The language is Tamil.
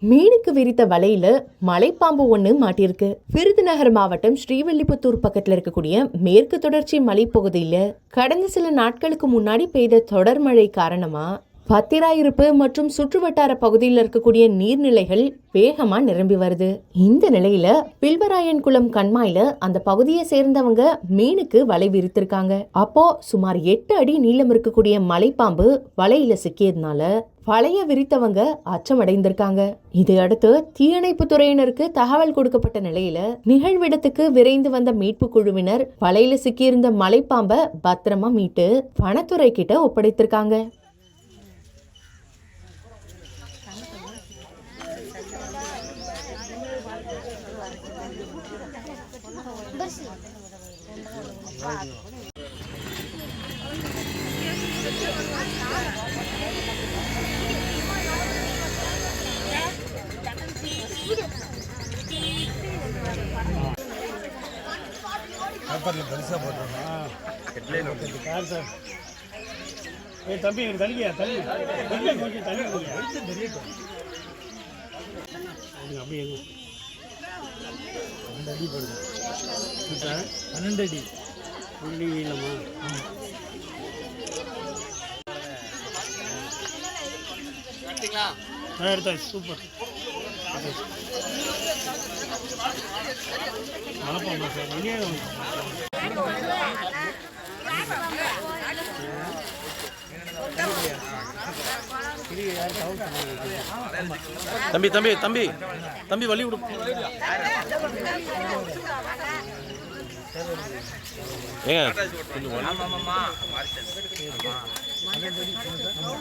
மீனுக்கு விரித்த வலையில மலைப்பாம்பு ஒண்ணு மாட்டிருக்கு. விருதுநகர் மாவட்டம் ஸ்ரீவில்லிபுத்தூர் பக்கத்துல இருக்கக்கூடிய மேற்கு தொடர்ச்சி மலைப்பகுதியில கடந்த சில நாட்களுக்கு முன்னாடி பெய்த தொடர் மழை காரணமா பத்திராயிருப்பு மற்றும் சுற்றுவட்டார பகுதியில் இருக்கக்கூடிய நீர்நிலைகள் வேகமா நிரம்பி வருது. இந்த நிலையில பில்வராயன் குளம் கண்மாயில அந்த பகுதியை சேர்ந்தவங்க மீனுக்கு வலை விரித்திருக்காங்க. அப்போ சுமார் 8 அடி நீளம் இருக்கக்கூடிய மலைப்பாம்பு வலையில சிக்கியதுனால வலைய விரித்தவங்க அச்சமடைந்திருக்காங்க. இதையடுத்து தீயணைப்பு துறையினருக்கு தகவல் கொடுக்கப்பட்ட நிலையில நிகழ்விடத்துக்கு விரைந்து வந்த மீட்பு குழுவினர் வலையில சிக்கியிருந்த மலைப்பாம்பை பத்திரமா மீட்டு வனத்துறை கிட்ட ஒப்படைத்திருக்காங்க. தம்பி தள்ளியா தள்ளி கொஞ்சம் தள்ளி அப்படியே 12 அடி போடுது. 12 அடி புள்ளி இல்லைம்மா. எடுத்தாச்சு, சூப்பர். மலைப்பாம்பா சார் வெளியே தம்பி தம்பி தம்பி தம்பி வழி விடு. ஏங்க